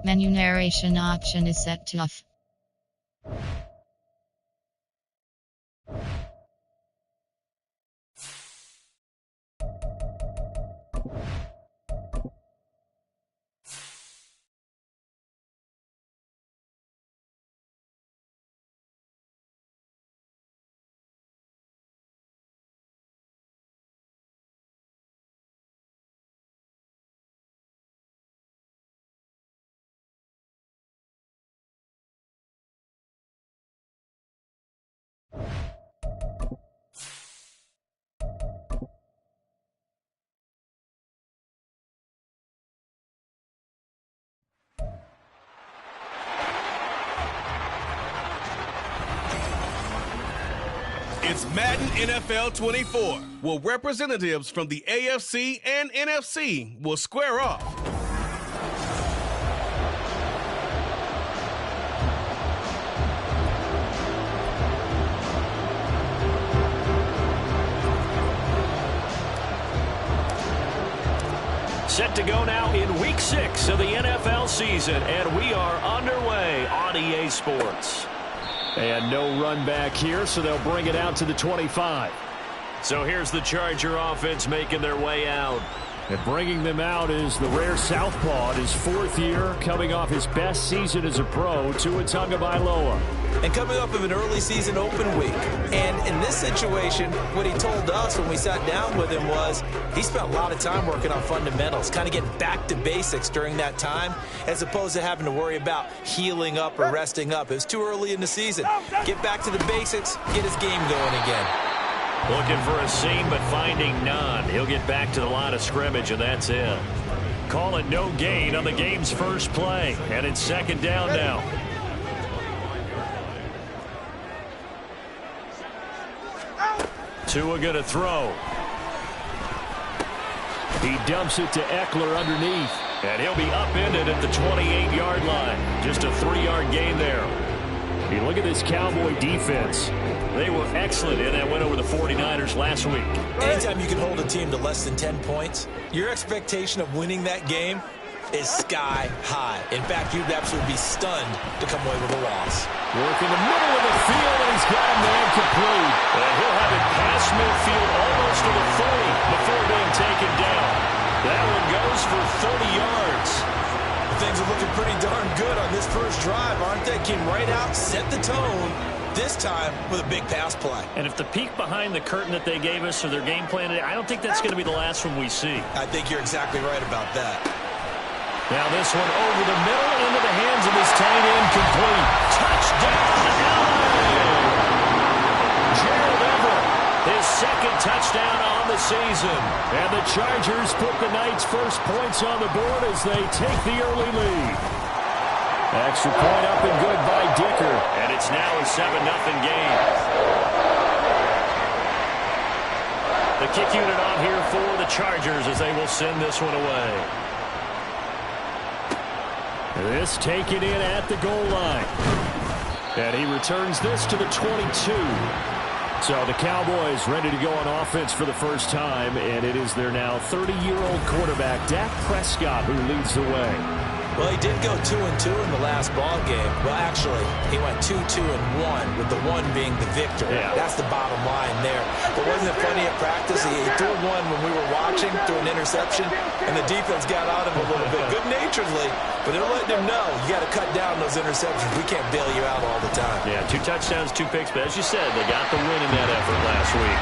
Menu narration option is set to off. It's Madden NFL 24, where representatives from the AFC and NFC will square off. Set to go now in Week 6 of the NFL season, and we are underway on EA Sports. And no run back here, so they'll bring it out to the 25. So here's the Charger offense making their way out. And bringing them out is the rare southpaw in his 4th year, coming off his best season as a pro, Tua Tagovailoa. And coming off of an early season open week. And in this situation, what he told us when we sat down with him was he spent a lot of time working on fundamentals, kind of getting back to basics during that time, as opposed to having to worry about healing up or resting up. It was too early in the season. Get back to the basics, get his game going again. Looking for a seam, but finding none. He'll get back to the line of scrimmage, and that's it. Call it no gain on the game's first play, and it's 2nd down now. Tua going to throw. He dumps it to Eckler underneath, and he'll be upended at the 28-yard line. Just a 3-yard gain there. You look at this Cowboy defense. They were excellent in that win over the 49ers last week. Anytime you can hold a team to less than 10 points, your expectation of winning that game is sky high. In fact, you'd absolutely be stunned to come away with a loss. Work in the middle of the field, and he's got a man complete. And he'll have it past midfield almost to the 30 before being taken down. That one goes for 30 yards. Things are looking pretty darn good on this first drive, aren't they? Came right out, set the tone, this time with a big pass play. And if the peek behind the curtain that they gave us or their game plan today, I don't think that's going to be the last one we see. I think you're exactly right about that. Now this one over the middle into the hands of his tight end, complete. Touchdown, LA! Gerald Everett, his 2nd touchdown on the season. And the Chargers put the Knights' first points on the board as they take the early lead. Extra point up and good by Dicker. And it's now a 7-0 game. The kick unit on here for the Chargers as they will send this one away. This taken in at the goal line. And he returns this to the 22. So the Cowboys ready to go on offense for the first time, and it is their now 30-year-old quarterback, Dak Prescott, who leads the way. Well, he did go 2-2 in the last ball game. Well, actually, he went 2-2-1, with the 1 being the victor. Yeah. That's the bottom line there. But wasn't it funny at practice? He threw one when we were watching, threw an interception, and the defense got on him a little bit, good-naturedly. But they're letting him know, you got to cut down those interceptions. We can't bail you out all the time. Yeah, 2 touchdowns, 2 picks. But as you said, they got the win in that effort last week.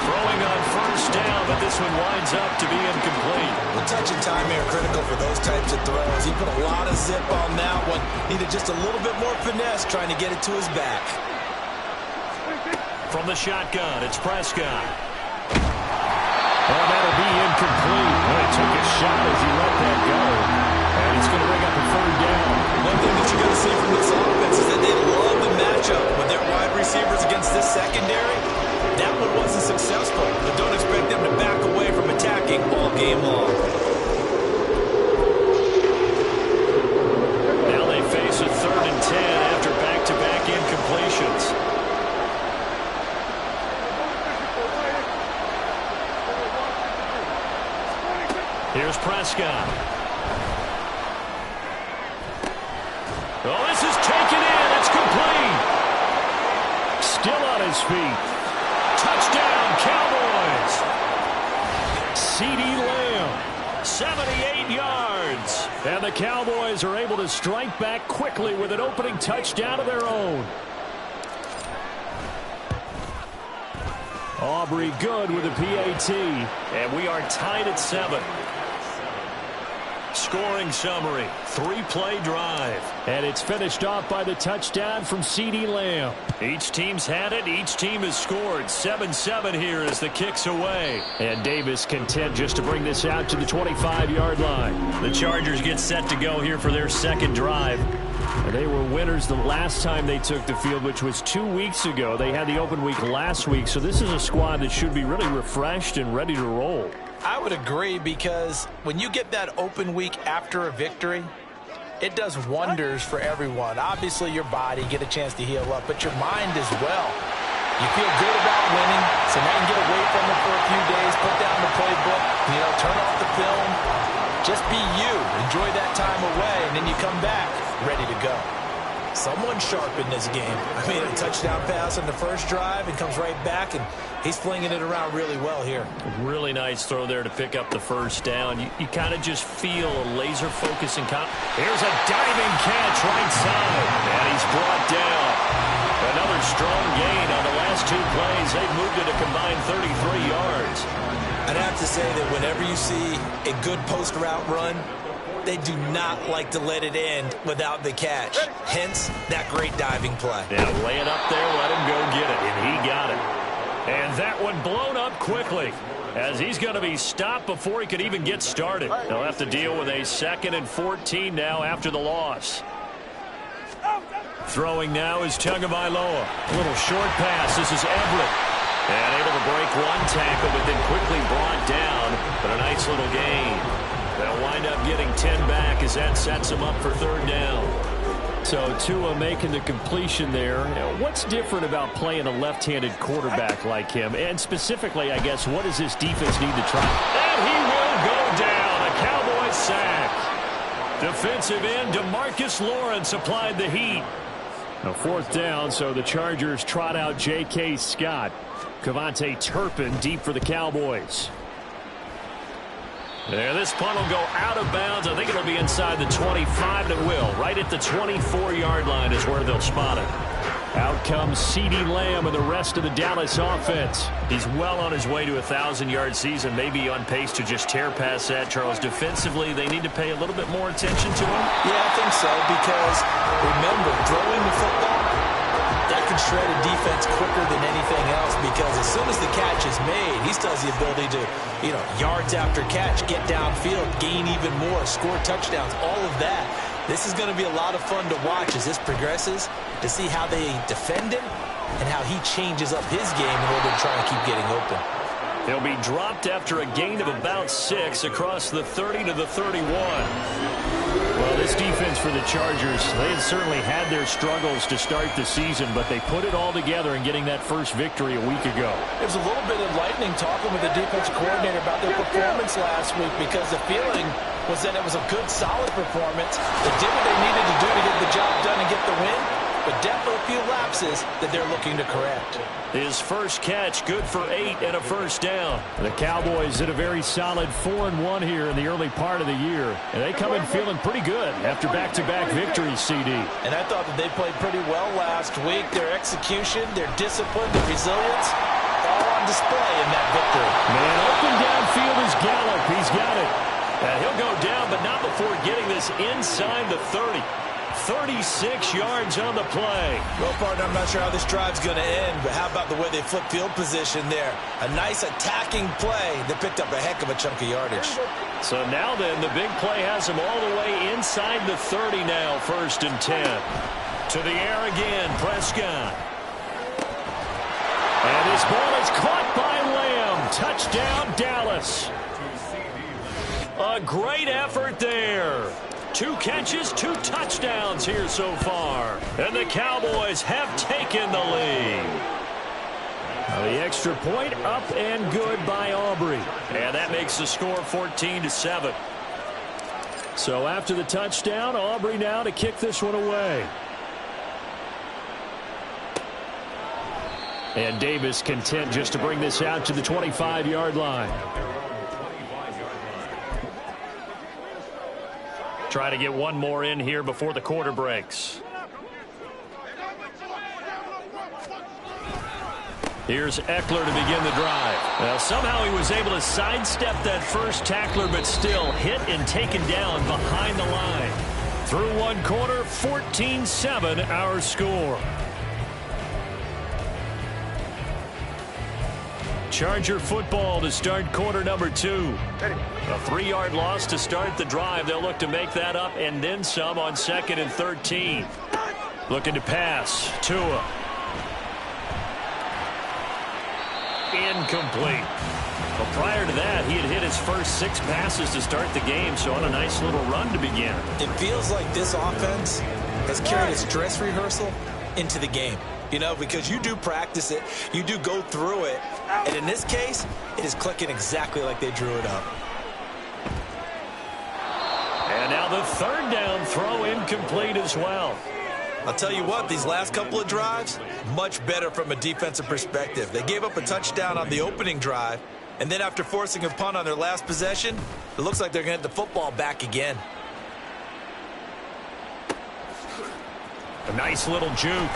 Throwing on first down, but this one winds up to be incomplete. The touch and timing are critical for those types of throws. He put a lot of zip on that one. Needed just a little bit more finesse trying to get it to his back. From the shotgun, it's Prescott. Oh, that'll be incomplete. Well, he took a shot as he let that go. And he's going to bring up a 3rd down. One thing that you're going to see from this offense is that they love the matchup with their wide receivers against this secondary. That one wasn't successful, but don't expect them to back away from attacking all game long. Now they face a 3rd and 10 after back-to-back incompletions. Here's Prescott. Oh, this is taken in. It's complete. Still on his feet. Touchdown, Cowboys. CeeDee Lamb, 78 yards. And the Cowboys are able to strike back quickly with an opening touchdown of their own. Aubrey good with a PAT. And we are tied at 7. Scoring summary, 3-play drive. And it's finished off by the touchdown from CeeDee Lamb. Each team's had it. Each team has scored. 7-7 here as the kick's away. And Davis content just to bring this out to the 25-yard line. The Chargers get set to go here for their second drive. They were winners the last time they took the field, which was 2 weeks ago. They had the open week last week, so this is a squad that should be really refreshed and ready to roll. I would agree, because when you get that open week after a victory, it does wonders for everyone. Obviously, your body, get a chance to heal up, but your mind as well. You feel good about winning, so now you can get away from it for a few days, put down the playbook, turn off the film. Just be you. Enjoy that time away, and then you come back ready to go. Someone sharp in this game. I mean, a touchdown pass on the first drive and comes right back, and he's flinging it around really well here. Really nice throw there to pick up the first down. You kind of just feel a laser focus and here's a diving catch right side, and he's brought down. Another strong gain on the last 2 plays. They've moved it a combined 33 yards. I'd have to say that whenever you see a good post route run, they do not like to let it end without the catch. Hence, that great diving play. Yeah, lay it up there, let him go get it, and he got it. And that one blown up quickly, as he's going to be stopped before he could even get started. They'll have to deal with a 2nd and 14 now after the loss. Throwing now is Tagovailoa. Little short pass. This is Everett. And able to break one tackle, but then quickly brought down. But a nice little gain. They'll wind up getting 10 back as that sets them up for 3rd down. So Tua making the completion there. What's different about playing a left-handed quarterback like him? And specifically, I guess, what does this defense need to try? And he will go down. A Cowboys sack. Defensive end DeMarcus Lawrence applied the heat. Now 4th down, so the Chargers trot out J.K. Scott. Cavante Turpin deep for the Cowboys. There, this punt will go out of bounds. I think it'll be inside the 25, and it will. Right at the 24-yard line is where they'll spot it. Out comes CeeDee Lamb and the rest of the Dallas offense. He's well on his way to a 1,000-yard season, maybe on pace to just tear past that, Charles. Defensively, they need to pay a little bit more attention to him. Yeah, I think so, because remember, throwing the football, that can shred a defense quicker than anything else, because as soon as the catch is made, he still has the ability to, yards after catch, get downfield, gain even more, score touchdowns, all of that. This is going to be a lot of fun to watch as this progresses, to see how they defend him and how he changes up his game in order to try and keep getting open. He'll be dropped after a gain of about 6 across the 30 to the 31. Well, this defense for the Chargers, they had certainly had their struggles to start the season, but they put it all together in getting that first victory a week ago. There's a little bit of lightning talking with the defensive coordinator about their performance last week, because the feeling was that it was a good, solid performance. They did what they needed to do to get the job done and get the win, but definitely a few lapses that they're looking to correct. His first catch, good for 8 and a first down. The Cowboys did a very solid 4-1 here in the early part of the year, and they come in feeling pretty good after back-to-back victories, CD. And I thought that they played pretty well last week. Their execution, their discipline, their resilience, all on display in that victory. Man, open downfield is Gallup. He's got it. And he'll go down, but not before getting this inside the 30. 36 yards on the play. Well, partner, I'm not sure how this drive's going to end, but how about the way they flip field position there? A nice attacking play that picked up a heck of a chunk of yardage. So now then, the big play has him all the way inside the 30 now, 1st and 10. To the air again, Prescott. And his ball is caught by Lamb. Touchdown, Dallas. A great effort there. 2 catches, 2 touchdowns here so far. And the Cowboys have taken the lead. The extra point up and good by Aubrey. And that makes the score 14-7. So after the touchdown, Aubrey now to kick this one away. And Davis content just to bring this out to the 25-yard line. Try to get one more in here before the quarter breaks. Here's Eckler to begin the drive. Well, somehow he was able to sidestep that first tackler, but still hit and taken down behind the line. Through one quarter, 14-7 our score. Charger football to start quarter number 2. A 3-yard loss to start the drive. They'll look to make that up and then some on 2nd and 13. Looking to pass. Tua. Incomplete. Well, prior to that, he had hit his first 6 passes to start the game, so on a nice little run to begin. It feels like this offense has carried its dress rehearsal into the game. You know, because you do practice it, you do go through it, and in this case, it is clicking exactly like they drew it up. And now the 3rd down throw incomplete as well. I'll tell you what, these last couple of drives, much better from a defensive perspective. They gave up a touchdown on the opening drive, and then after forcing a punt on their last possession, it looks like they're going to get the football back again. A nice little juke.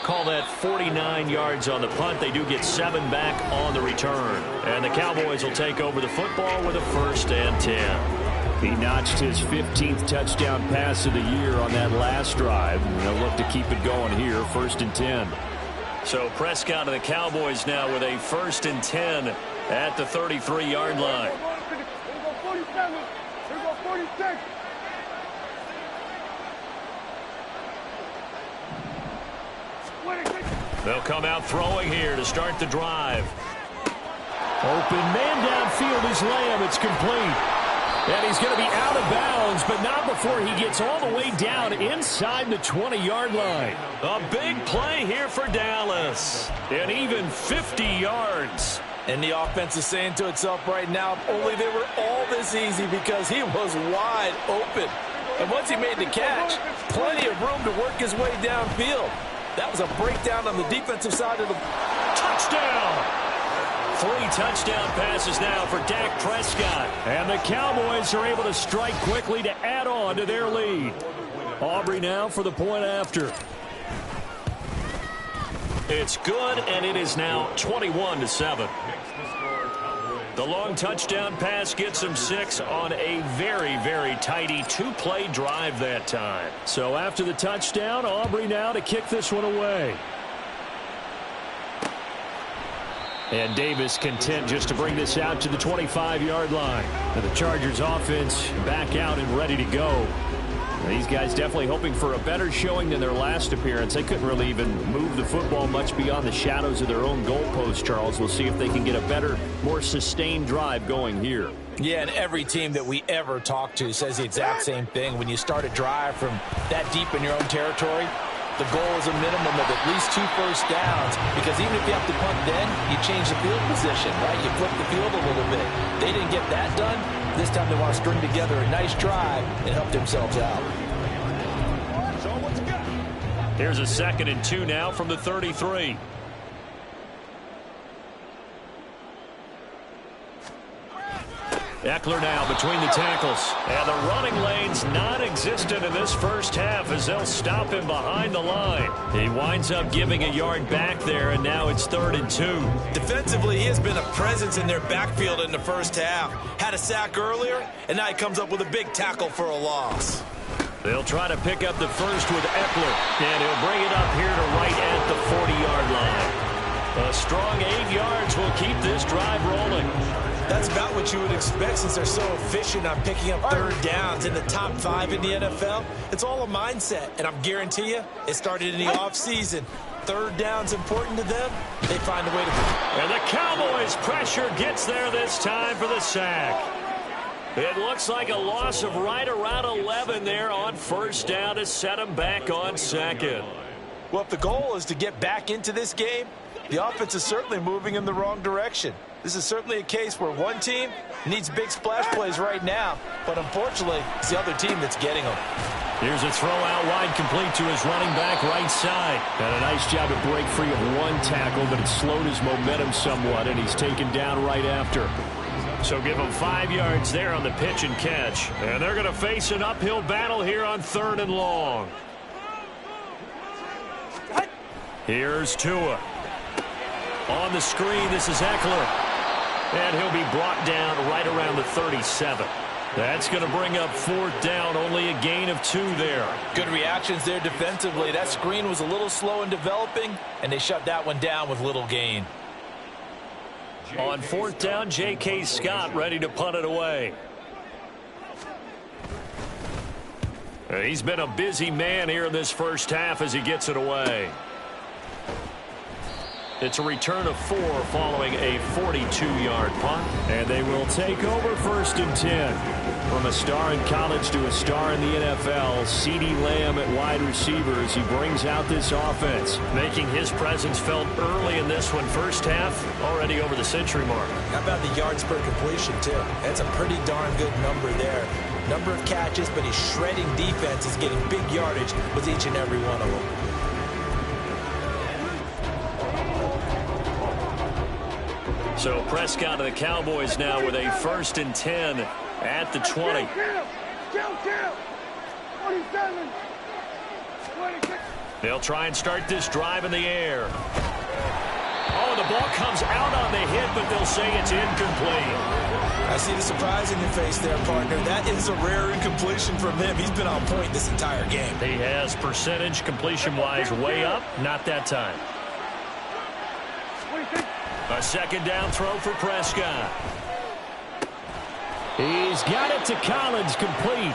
Call that 49 yards on the punt. They do get 7 back on the return. And the Cowboys will take over the football with a 1st and 10. He notched his 15th touchdown pass of the year on that last drive. And they'll look to keep it going here, 1st and 10. So Prescott and the Cowboys now with a 1st and 10 at the 33-yard line. They'll come out throwing here to start the drive. Open man downfield is Lamb. It's complete. And he's going to be out of bounds, but not before he gets all the way down inside the 20-yard line. A big play here for Dallas. And even 50 yards. And the offense is saying to itself right now, if only they were all this easy, because he was wide open. And once he made the catch, plenty of room to work his way downfield. That was a breakdown on the defensive side of the touchdown. 3 touchdown passes now for Dak Prescott. And the Cowboys are able to strike quickly to add on to their lead. Aubrey now for the point after. It's good, and it is now 21-7. The long touchdown pass gets him 6 on a very, very tidy 2-play drive that time. So after the touchdown, Aubrey now to kick this one away. And Davis content just to bring this out to the 25-yard line. And the Chargers offense back out and ready to go. These guys definitely hoping for a better showing than their last appearance. They couldn't really even move the football much beyond the shadows of their own goalpost, Charles. We'll see if they can get a better, more sustained drive going here. Yeah, and every team that we ever talk to says the exact same thing. When you start a drive from that deep in your own territory, the goal is a minimum of at least 2 first downs, because even if you have to punt then, you change the field position, right? You flip the field a little bit. They didn't get that done. This time they want to string together a nice drive and help themselves out. Here's a 2nd and 2 now from the 33. Eckler now between the tackles. And the running lane's non-existent in this first half as they'll stop him behind the line. He winds up giving a yard back there, and now it's 3rd and 2. Defensively, he has been a presence in their backfield in the first half. Had a sack earlier, and now he comes up with a big tackle for a loss. They'll try to pick up the first with Eckler, and he'll bring it up here to right at the 40-yard line. A strong 8 yards will keep this drive rolling. That's about what you would expect since they're so efficient on picking up 3rd downs in the top 5 in the NFL. It's all a mindset, and I'm guarantee you it started in the offseason. 3rd down's important to them. They find a way to... And the Cowboys' pressure gets there this time for the sack. It looks like a loss of right around 11 there on 1st down to set them back on 2nd. Well, if the goal is to get back into this game, the offense is certainly moving in the wrong direction. This is certainly a case where one team needs big splash plays right now, but unfortunately, it's the other team that's getting them. Here's a throw out wide, complete to his running back right side. And a nice job to break free of one tackle, but it slowed his momentum somewhat, and he's taken down right after. So give him 5 yards there on the pitch and catch. And they're going to face an uphill battle here on 3rd and long. Here's Tua. On the screen, this is Eckler. And he'll be brought down right around the 37. That's going to bring up 4th down, only a gain of 2 there. Good reactions there defensively. That screen was a little slow in developing, and they shut that one down with little gain. On 4th down, J.K. Scott ready to punt it away. He's been a busy man here in this first half as he gets it away. It's a return of 4 following a 42-yard punt. And they will take over 1st and 10. From a star in college to a star in the NFL, CeeDee Lamb at wide receiver as he brings out this offense, making his presence felt early in this one. First half, already over the century mark. How about the yards per completion, too? That's a pretty darn good number there. Number of catches, but he's shredding defenses, getting big yardage with each and every one of them. So Prescott and the Cowboys now with a 1st and 10 at the 20. They'll try and start this drive in the air. Oh, the ball comes out on the hit, but they'll say it's incomplete. I see the surprise in your face there, partner. That is a rare incompletion from him. He's been on point this entire game. He has percentage completion-wise way up. Not that time. A 2nd down throw for Prescott. He's got it to Collins, complete.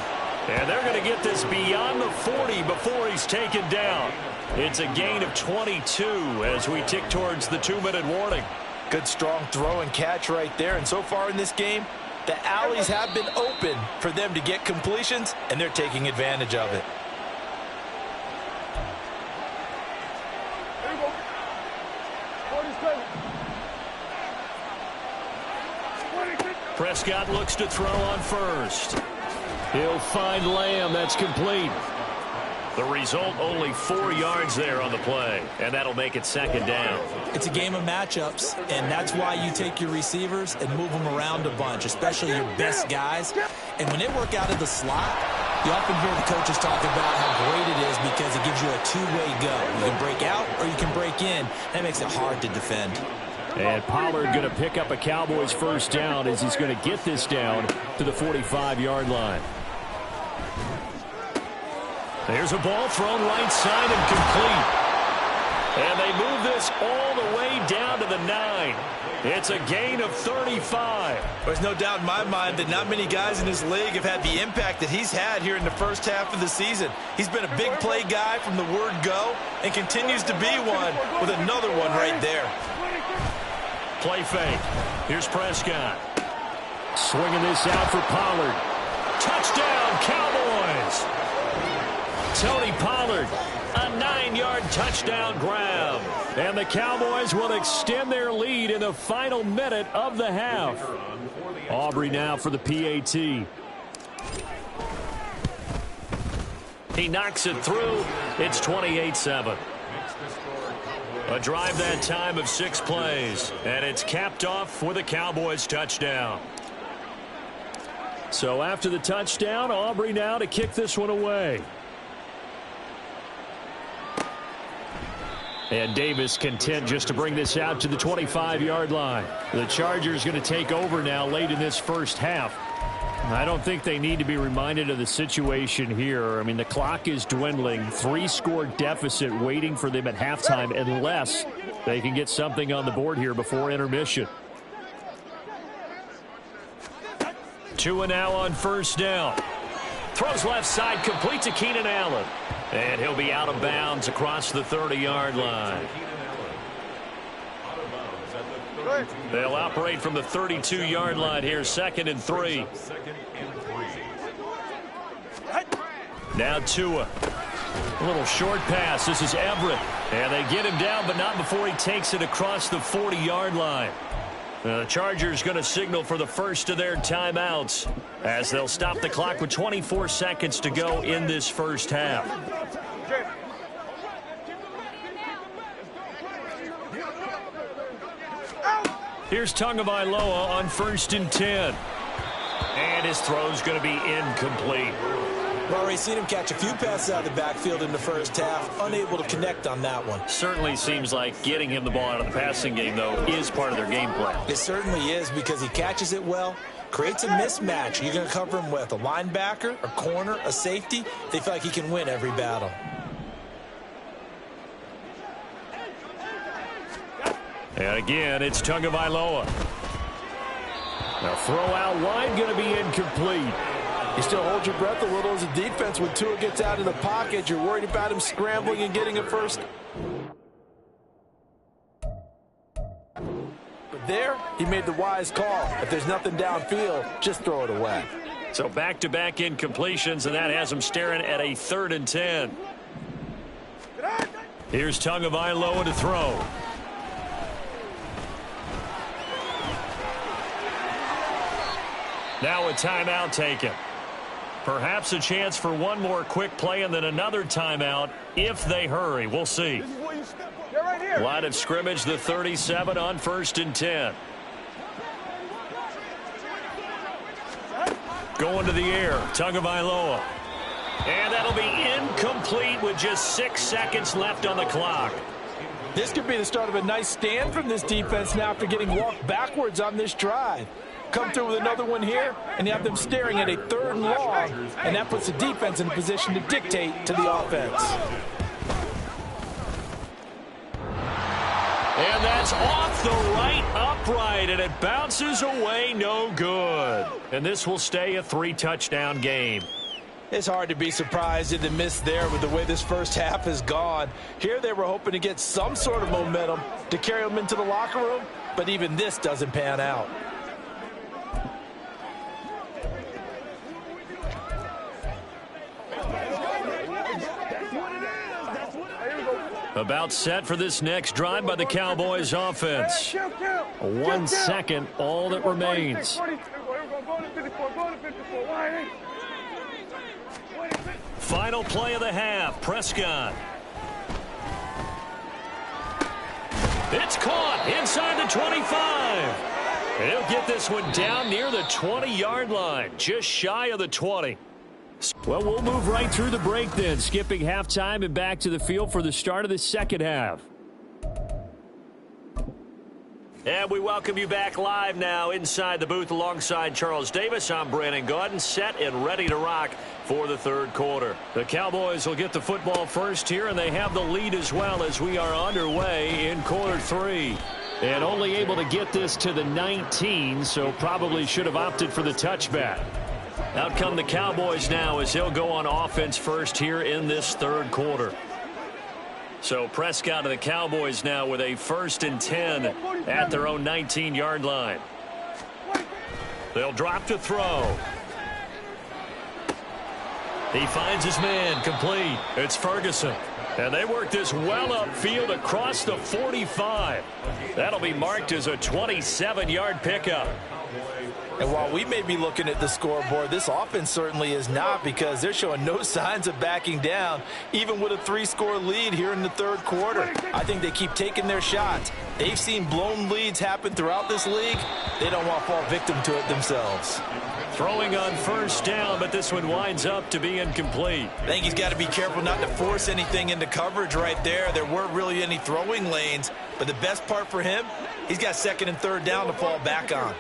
And they're going to get this beyond the 40 before he's taken down. It's a gain of 22 as we tick towards the 2-minute warning. Good strong throw and catch right there. And so far in this game, the alleys have been open for them to get completions, and they're taking advantage of it. Prescott looks to throw on 1st. He'll find Lamb. That's complete. The result, only 4 yards there on the play, and that'll make it 2nd down. It's a game of matchups, and that's why you take your receivers and move them around a bunch, especially your best guys. And when they work out of the slot, you often hear the coaches talk about how great it is because it gives you a two-way go. You can break out or you can break in. That makes it hard to defend. And Pollard going to pick up a Cowboys 1st down as he's going to get this down to the 45-yard line. There's a ball thrown right side and complete. And they move this all the way down to the 9. It's a gain of 35. There's no doubt in my mind that not many guys in this league have had the impact that he's had here in the first half of the season. He's been a big play guy from the word go and continues to be one with another one right there. Play fake. Here's Prescott. Swinging this out for Pollard. Touchdown, Cowboys! Tony Pollard, a 9-yard touchdown grab. And the Cowboys will extend their lead in the final minute of the half. Aubrey now for the PAT. He knocks it through. It's 28-7. A drive that time of 6 plays, and it's capped off with a Cowboys touchdown. So after the touchdown, Aubrey now to kick this one away. And Davis content just to bring this out to the 25-yard line. The Chargers going to take over now late in this first half. I don't think they need to be reminded of the situation here. I mean, the clock is dwindling. 3-score deficit waiting for them at halftime unless they can get something on the board here before intermission. Tua now on 1st down. Throws left side, complete to Keenan Allen. And he'll be out of bounds across the 30-yard line. They'll operate from the 32-yard line here, 2nd and 3. Now Tua. A little short pass. This is Everett. And they get him down, but not before he takes it across the 40-yard line. The Chargers going to signal for the first of their timeouts as they'll stop the clock with 24 seconds to go in this first half. Here's Tagovailoa on 1st and 10. And his throw's going to be incomplete. We've already seen him catch a few passes out of the backfield in the first half, unable to connect on that one. Certainly seems like getting him the ball out of the passing game, though, is part of their game plan. It certainly is because he catches it well, creates a mismatch. You're going to cover him with a linebacker, a corner, a safety. They feel like he can win every battle. And again, it's Tagovailoa. Now throw out wide, going to be incomplete. You still hold your breath a little as a defense when Tua gets out of the pocket. You're worried about him scrambling and getting a first. But there, he made the wise call. If there's nothing downfield, just throw it away. So back-to-back incompletions, and that has him staring at a 3rd and 10. Here's Tagovailoa to throw. Now a timeout taken. Perhaps a chance for one more quick play and then another timeout if they hurry. We'll see. Line of scrimmage, the 37 on 1st and 10. Going to the air, Tagovailoa. And that'll be incomplete with just 6 seconds left on the clock. This could be the start of a nice stand from this defense now after getting walked backwards on this drive. Come through with another one here, and you have them staring at a 3rd and long, and that puts the defense in a position to dictate to the offense. And that's off the right upright, and it bounces away, no good. And this will stay a 3-touchdown game. It's hard to be surprised at the miss there with the way this first half has gone. Here they were hoping to get some sort of momentum to carry them into the locker room, but even this doesn't pan out. About set for this next drive by the Cowboys offense. 1 second, all that remains. Final play of the half, Prescott. It's caught inside the 25. He'll get this one down near the 20-yard line, just shy of the 20. Well, we'll move right through the break then, skipping halftime and back to the field for the start of the second half. And we welcome you back live now inside the booth alongside Charles Davis. I'm Brandon Gaudin, set and ready to rock for the 3rd quarter. The Cowboys will get the football first here, and they have the lead as well as we are underway in quarter 3. And only able to get this to the 19, so probably should have opted for the touchback. Out come the Cowboys now as they'll go on offense first here in this 3rd quarter. So Prescott of the Cowboys now with a 1st and 10 at their own 19-yard line. They'll drop to throw. He finds his man, complete. It's Ferguson. And they work this well upfield across the 45. That'll be marked as a 27-yard pickup. And while we may be looking at the scoreboard, this offense certainly is not, because they're showing no signs of backing down, even with a 3-score lead here in the 3rd quarter. I think they keep taking their shots. They've seen blown leads happen throughout this league. They don't want to fall victim to it themselves. Throwing on 1st down, but this one winds up to be incomplete. I think he's got to be careful not to force anything into coverage right there. There weren't really any throwing lanes, but the best part for him, he's got 2nd and 3rd down to fall back on.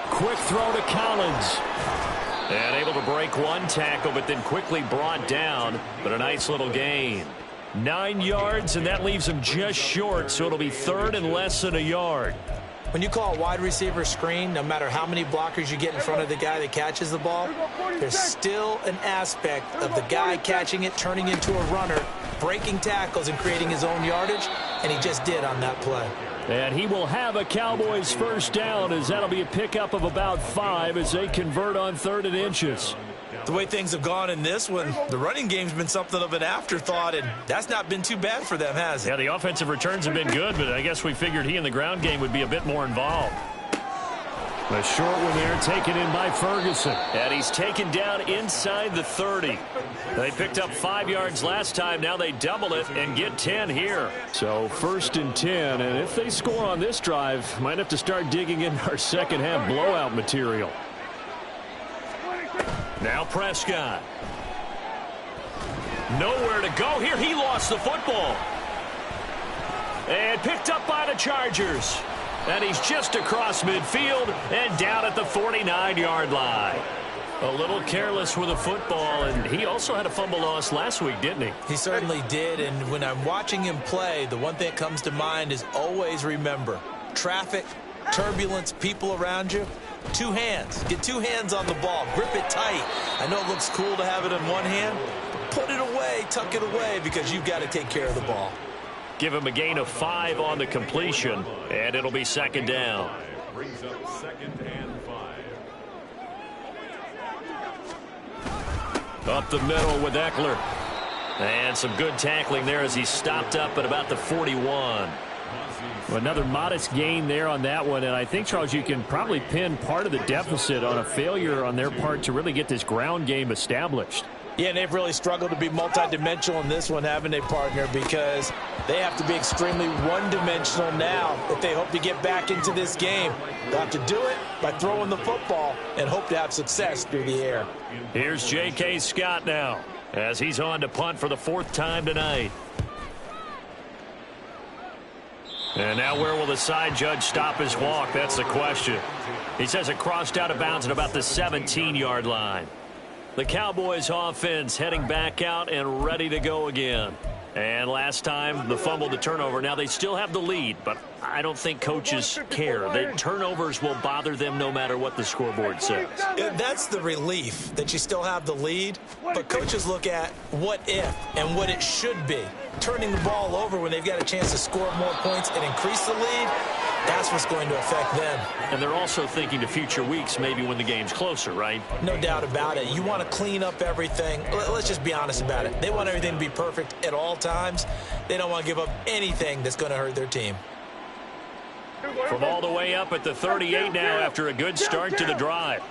Quick throw to Collins. And able to break one tackle, but then quickly brought down. But a nice little gain. 9 yards, and that leaves him just short, so it'll be 3rd and less than a yard. When you call a wide receiver screen, no matter how many blockers you get in front of the guy that catches the ball, there's still an aspect of the guy catching it, turning into a runner, breaking tackles and creating his own yardage, and he just did on that play. And he will have a Cowboys 1st down, as that'll be a pickup of about 5 as they convert on 3rd and inches. The way things have gone in this one, the running game's been something of an afterthought, and that's not been too bad for them, has it? Yeah, the offensive returns have been good, but I guess we figured he in the ground game would be a bit more involved. A short one there, taken in by Ferguson. And he's taken down inside the 30. They picked up 5 yards last time. Now they double it and get 10 here. So 1st and 10, and if they score on this drive, might have to start digging in our second half blowout material. Now Prescott. Nowhere to go here. He lost the football. And picked up by the Chargers. And he's just across midfield and down at the 49-yard line. A little careless with a football, and he also had a fumble loss last week, didn't he? He certainly did, and when I'm watching him play, the one thing that comes to mind is always remember, traffic, turbulence, people around you, 2 hands. Get 2 hands on the ball. Grip it tight. I know it looks cool to have it in one hand, but put it away, tuck it away, because you've got to take care of the ball. Give him a gain of 5 on the completion, and it'll be 2nd down. Brings up 2nd and 5. Up the middle with Eckler. And some good tackling there as he stopped up at about the 41. Well, another modest gain there on that one, and I think, Charles, you can probably pin part of the deficit on a failure on their part to really get this ground game established. Yeah, and they've really struggled to be multidimensional in this one, haven't they, partner? Because they have to be extremely one-dimensional now if they hope to get back into this game. They'll have to do it by throwing the football and hope to have success through the air. Here's J.K. Scott now as he's on to punt for the 4th time tonight. And now where will the side judge stop his walk? That's the question. He says it crossed out of bounds at about the 17-yard line. The Cowboys offense heading back out and ready to go again. And last time, the fumble, the turnover. Now they still have the lead, but I don't think coaches care. The turnovers will bother them no matter what the scoreboard says. That's the relief, that you still have the lead. But coaches look at what if and what it should be. Turning the ball over when they've got a chance to score more points and increase the lead, that's what's going to affect them. And they're also thinking to future weeks, maybe when the game's closer, right? No doubt about it. You want to clean up everything. Let's just be honest about it. They want everything to be perfect at all times. They don't want to give up anything that's going to hurt their team. From all the way up at the 38 now after a good start to the drive.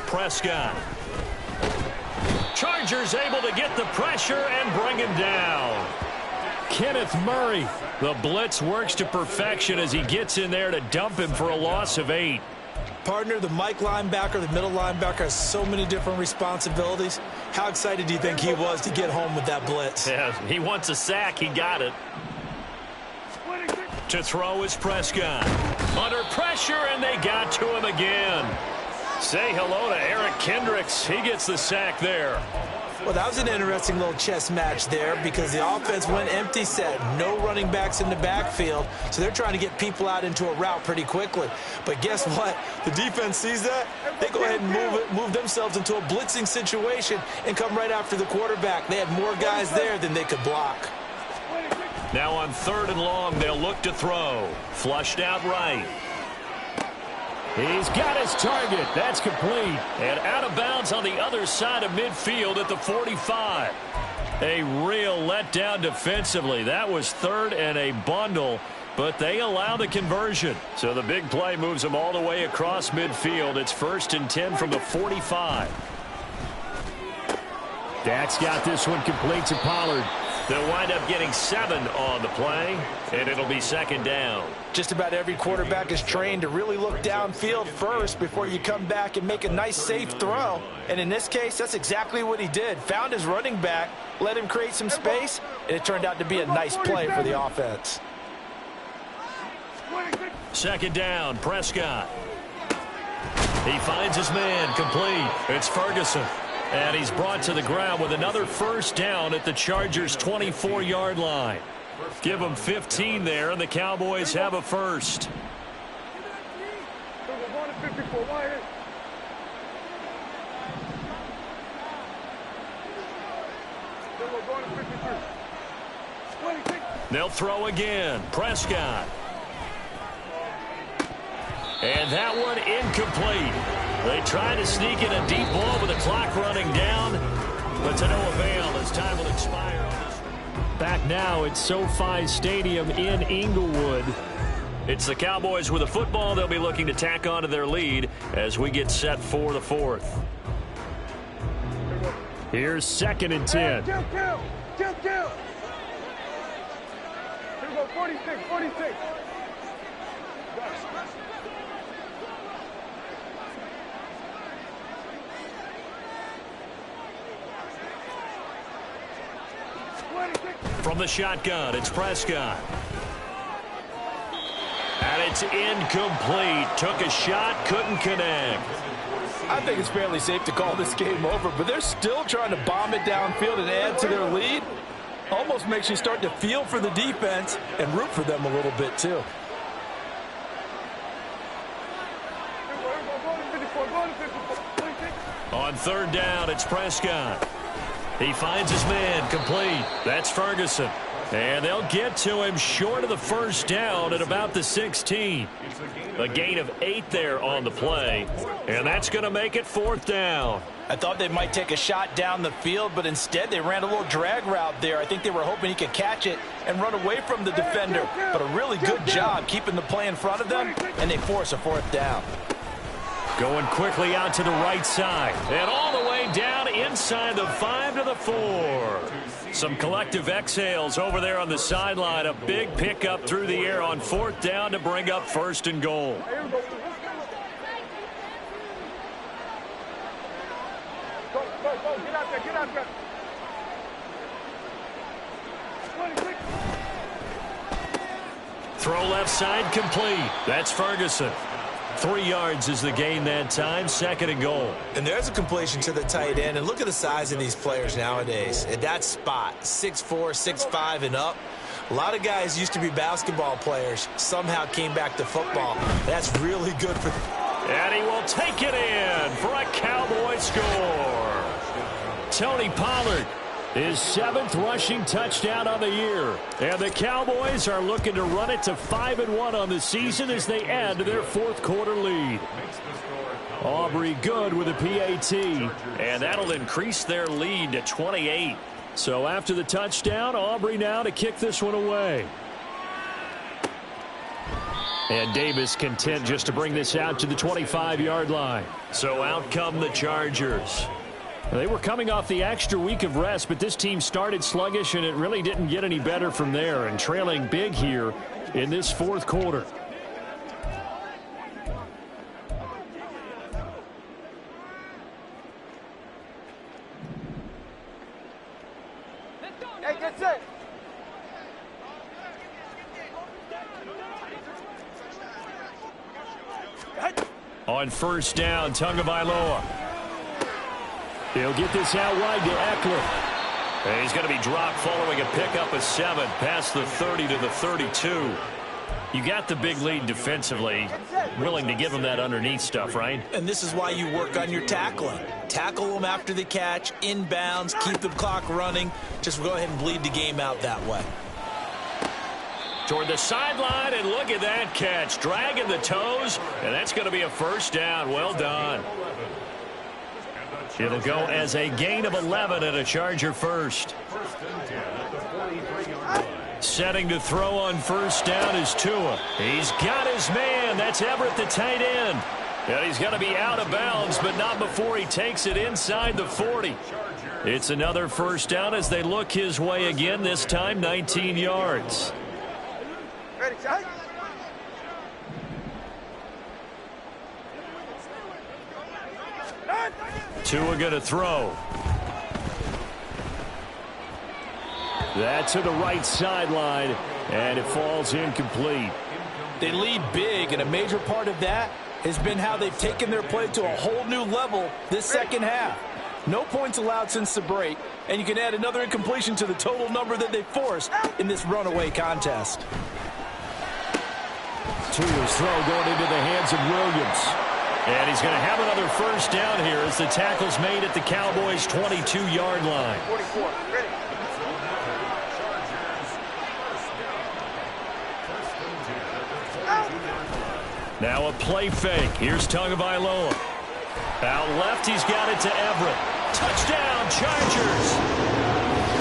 Prescott. Chargers able to get the pressure and bring him down. Kenneth Murray. The blitz works to perfection as he gets in there to dump him for a loss of 8. Partner, the Mike linebacker, the middle linebacker has so many different responsibilities. How excited do you think he was to get home with that blitz? Yeah, he wants a sack. He got it. To throw is Prescott. Under pressure, and they got to him again. Say hello to Eric Kendricks. He gets the sack there. Well, that was an interesting little chess match there because the offense went empty set. No running backs in the backfield, so they're trying to get people out into a route pretty quickly. But guess what? The defense sees that. They go ahead and move themselves into a blitzing situation and come right after the quarterback. They had more guys there than they could block. Now on 3rd and long, they'll look to throw. Flushed out right. He's got his target. That's complete. And out of bounds on the other side of midfield at the 45. A real letdown defensively. That was 3rd and a bundle, but they allow the conversion. So the big play moves them all the way across midfield. It's 1st and 10 from the 45. Dak's got this one complete to Pollard. They'll wind up getting 7 on the play, and it'll be 2nd down. Just about every quarterback is trained to really look downfield first before you come back and make a nice, safe throw. And in this case, that's exactly what he did. Found his running back, let him create some space, and it turned out to be a nice play for the offense. 2nd down, Prescott. He finds his man, complete. It's Ferguson. And he's brought to the ground with another 1st down at the Chargers' 24-yard line. Give them 15 there, and the Cowboys have a 1st. They'll throw again. Prescott. And that one incomplete. They try to sneak in a deep ball with the clock running down, but to no avail as time will expire on this. Back now at SoFi Stadium in Inglewood. It's the Cowboys with a football. They'll be looking to tack on to their lead as we get set for the fourth. Here's 2nd and 10. Here we go, 46. From the shotgun, it's Prescott. And it's incomplete. Took a shot, couldn't connect. I think it's fairly safe to call this game over, but they're still trying to bomb it downfield and add to their lead. Almost makes you start to feel for the defense and root for them a little bit, too. On 3rd down, it's Prescott. He finds his man, complete. That's Ferguson. And they'll get to him short of the 1st down at about the 16. A gain of 8 there on the play. And that's going to make it 4th down. I thought they might take a shot down the field, but instead they ran a little drag route there. I think they were hoping he could catch it and run away from the defender. But a really good job keeping the play in front of them, and they force a 4th down. Going quickly out to the right side. And all the way down inside the 5 to the 4. Some collective exhales over there on the sideline. A big pickup through the air on 4th down to bring up 1st and goal. Get out there. Throw left side complete. That's Ferguson. 3 yards is the gain that time. 2nd and goal. And there's a completion to the tight end. And look at the size of these players nowadays. At that spot, 6'4", 6'5", and up. A lot of guys used to be basketball players. Somehow came back to football. That's really good for them. And he will take it in for a Cowboy score. Tony Pollard, his 7th rushing touchdown on the year. And the Cowboys are looking to run it to 5-1 on the season as they add to their 4th quarter lead. Aubrey good with a PAT. And that'll increase their lead to 28. So after the touchdown, Aubrey now to kick this one away. And Davis content just to bring this out to the 25-yard line. So out come the Chargers. They were coming off the extra week of rest, but this team started sluggish, and it really didn't get any better from there, and trailing big here in this 4th quarter. Hey, get set. On 1st down, Tagovailoa. He'll get this out wide to Eckler. And he's going to be dropped following a pickup of 7 past the 30 to the 32. You got the big lead defensively, willing to give him that underneath stuff, right? And this is why you work on your tackling. Tackle them after the catch, inbounds, keep the clock running. Just go ahead and bleed the game out that way. Toward the sideline, and look at that catch. Dragging the toes, and that's going to be a 1st down. Well done. It'll go as a gain of 11 and a Charger first. Setting to throw on 1st down is Tua. He's got his man. That's Everett, the tight end. And he's going to be out of bounds, but not before he takes it inside the 40. It's another 1st down as they look his way again, this time 19 yards. Ready, shot. Tua going to throw. That to the right sideline, and it falls incomplete. They lead big, and a major part of that has been how they've taken their play to a whole new level this 2nd half. No points allowed since the break, and you can add another incompletion to the total number that they forced in this runaway contest. Tua's throw going into the hands of Williams. And he's going to have another 1st down here as the tackle's made at the Cowboys' 22-yard line. 44, ready. Now a play fake. Here's Tagovailoa. Out left, he's got it to Everett. Touchdown, Chargers.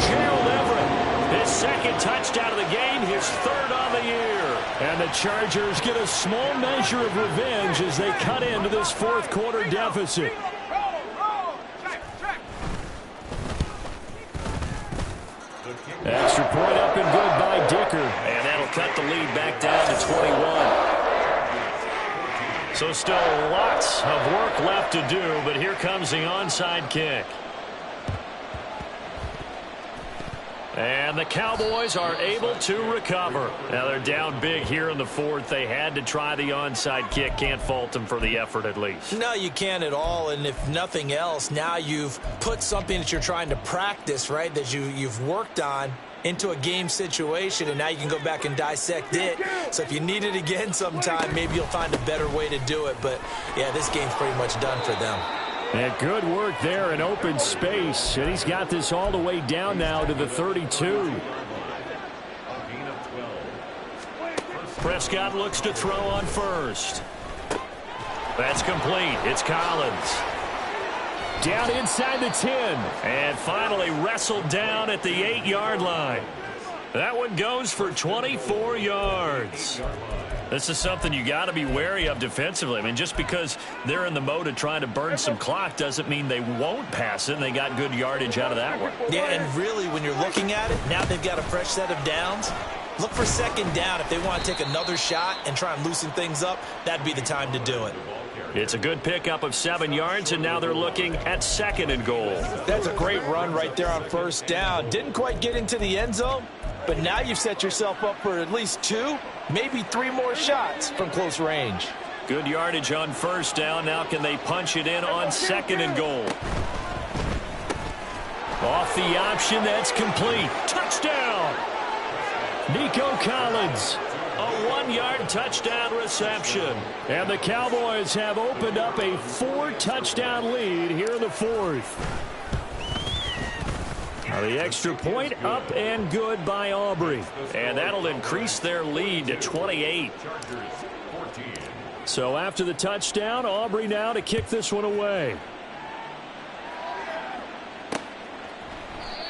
Gerald Everett, his second touchdown of the game, his third on the year. And the Chargers get a small measure of revenge as they cut into this fourth quarter deficit. Extra point up and good by Dicker. And that'll cut the lead back down to 21. So still lots of work left to do, but here comes the onside kick. And the Cowboys are able to recover. Now they're down big here in the fourth. They had to try the onside kick. Can't fault them for the effort at least. No, you can't at all. And if nothing else, now you've put something that you're trying to practice, right, that you've worked on into a game situation, and now you can go back and dissect it. So if you need it again sometime, maybe you'll find a better way to do it. But, yeah, this game's pretty much done for them. And good work there in open space. And he's got this all the way down now to the 32. Prescott looks to throw on first. That's complete. It's Collins. Down inside the 10. And finally wrestled down at the 8-yard line. That one goes for 24 yards. This is something you got to be wary of defensively. I mean, just because they're in the mode of trying to burn some clock doesn't mean they won't pass it, and they got good yardage out of that one. Yeah, and really, when you're looking at it, now they've got a fresh set of downs. Look for second down. If they want to take another shot and try and loosen things up, that'd be the time to do it. It's a good pickup of 7 yards, and now they're looking at second and goal. That's a great run right there on first down. Didn't quite get into the end zone, but now you've set yourself up for at least 2, maybe 3 more shots from close range. Good yardage on first down. Now can they punch it in on second and goal? Off the option, that's complete. Touchdown! Nico Collins. A 1-yard touchdown reception. And the Cowboys have opened up a 4-touchdown lead here in the fourth. Now the extra point up and good by Aubrey. And that'll increase their lead to 28. So after the touchdown, Aubrey now to kick this one away.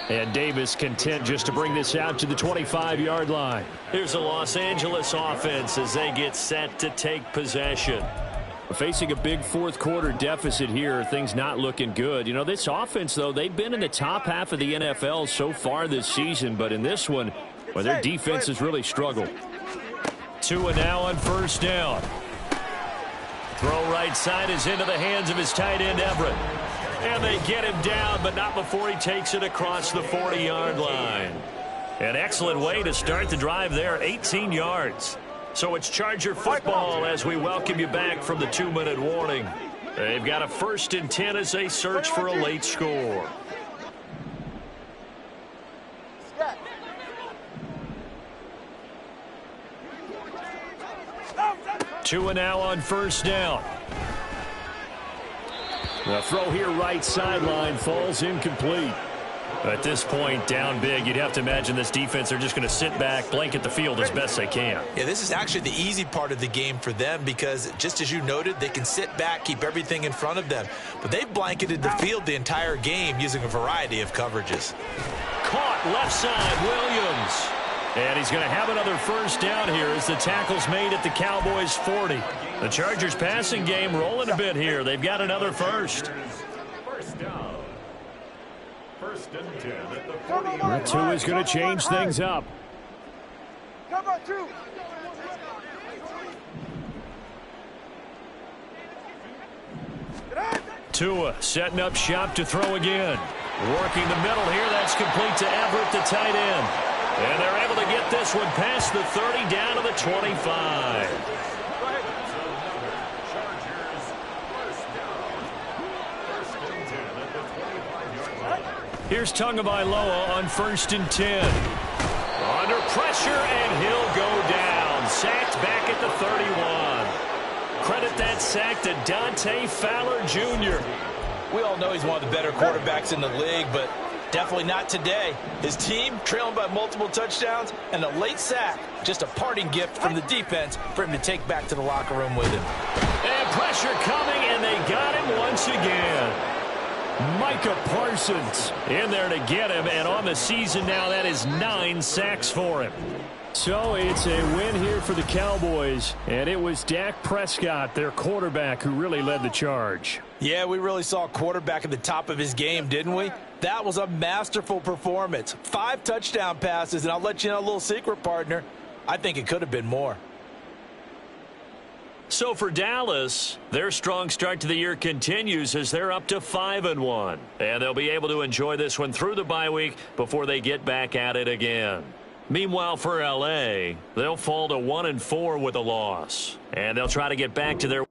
And Davis content just to bring this out to the 25-yard line. Here's the Los Angeles offense as they get set to take possession. Facing a big fourth quarter deficit here, things not looking good. You know, this offense, though, they've been in the top half of the NFL so far this season, but in this one, well, their defense has really struggled. Tua now on first down. Throw right side is into the hands of his tight end, Everett. And they get him down, but not before he takes it across the 40-yard line. An excellent way to start the drive there, 18 yards. So it's Charger football as we welcome you back from the 2-minute warning. They've got a 1st and 10 as they search for a late score. Tua now on first down. The throw here right sideline falls incomplete. At this point, down big, you'd have to imagine this defense are just going to sit back, blanket the field as best they can. Yeah, this is actually the easy part of the game for them because, just as you noted, they can sit back, keep everything in front of them. But they've blanketed the field the entire game using a variety of coverages. Caught left side, Williams. And he's going to have another first down here as the tackle's made at the Cowboys' 40. The Chargers passing game rolling a bit here. They've got another first. First down. 1st and 10 at the 40. That two is going to change things up. Come on, 2. Tua setting up shop to throw again. Working the middle here. That's complete to Everett, the tight end. And they're able to get this one past the 30 down to the 25. Here's Tagovailoa on 1st and 10. Under pressure, and he'll go down. Sacked back at the 31. Credit that sack to Dante Fowler Jr. We all know he's one of the better quarterbacks in the league, but Definitely not today. His team trailing by multiple touchdowns and a late sack. Just a parting gift from the defense for him to take back to the locker room with him. And pressure coming, and they got him once again. Micah Parsons in there to get him, and on the season now, that is 9 sacks for him. So it's a win here for the Cowboys, and it was Dak Prescott, their quarterback, who really led the charge. Yeah, we really saw a quarterback at the top of his game, didn't we? That was a masterful performance. 5 touchdown passes, and I'll let you know a little secret, partner. I think it could have been more. So for Dallas, their strong start to the year continues as they're up to 5-1. And they'll be able to enjoy this one through the bye week before they get back at it again. Meanwhile, for L.A., they'll fall to 1-4 with a loss. And they'll try to get back to their